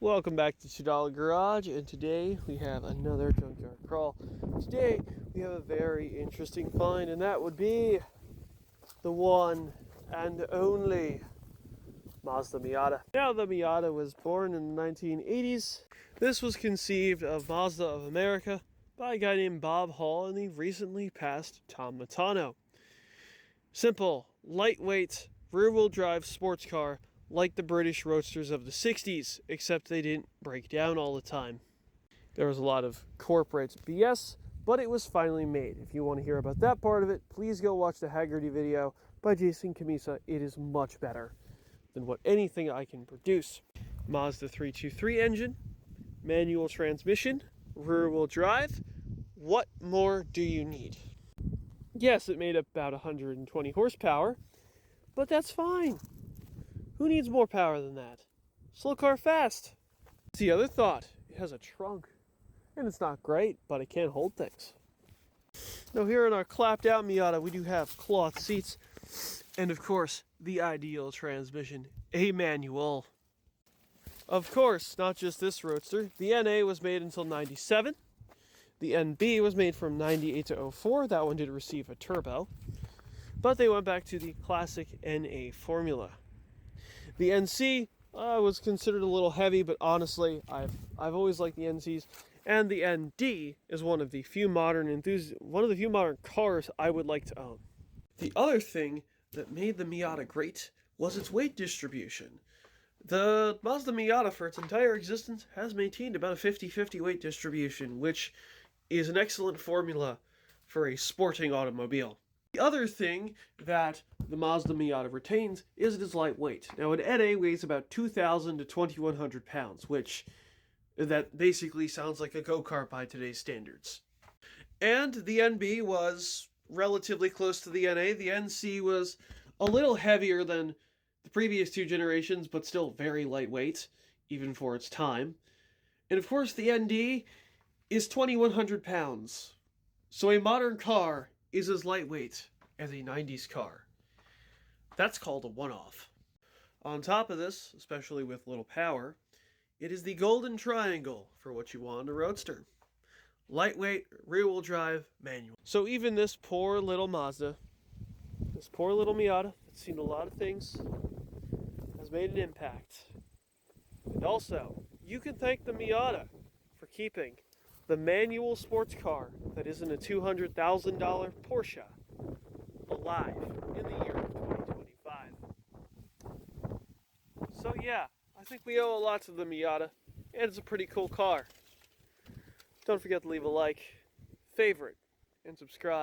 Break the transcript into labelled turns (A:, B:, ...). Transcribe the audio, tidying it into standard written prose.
A: Welcome back to $2 Garage, and today we have another junkyard crawl. Today we have a very interesting find, and that would be the one and only Mazda Miata. Now, the Miata was born in the 1980s. This was conceived of Mazda of America by a guy named Bob Hall and the recently passed Tom Matano. Simple, lightweight, rear-wheel drive sports car like the British Roadsters of the 60s, except they didn't break down all the time. There was a lot of corporate BS, but it was finally made. If you want to hear about that part of it, please go watch the Haggerty video by Jason Camisa. It is much better than what anything I can produce. Mazda 323 engine, manual transmission, rear-wheel drive. What more do you need? Yes, it made about 120 horsepower, but that's fine. Who needs more power than that? Slow car fast. The other thought, it has a trunk. And it's not great, but it can hold things. Now here in our clapped out Miata, we do have cloth seats. And of course, the ideal transmission, a manual. Of course, not just this Roadster. The NA was made until 97. The NB was made from 98 to 04. That one did receive a turbo. But they went back to the classic NA formula. The NC was considered a little heavy, but honestly, I've always liked the NCs. And the ND is one of the few modern cars I would like to own. The other thing that made the Miata great was its weight distribution. The Mazda Miata, for its entire existence, has maintained about a 50-50 weight distribution, which is an excellent formula for a sporting automobile. The other thing that the Mazda Miata retains is it is lightweight. Now, an NA weighs about 2,000 to 2,100 pounds, which that basically sounds like a go-kart by today's standards. And the NB was relatively close to the NA. The NC was a little heavier than the previous two generations, but still very lightweight, even for its time. And of course, the ND is 2,100 pounds. So a modern car is as lightweight as a 90s car. That's called a one-off. On top of this, especially with little power, it is the golden triangle for what you want in a Roadster. Lightweight, rear-wheel drive, manual. So even this poor little Mazda, this poor little Miata, that's seen a lot of things, has made an impact. And also, you can thank the Miata for keeping the manual sports car that isn't a $200,000 Porsche alive in the year of 2025. So yeah, I think we owe a lot to the Miata, and it's a pretty cool car. Don't forget to leave a like, favorite, and subscribe.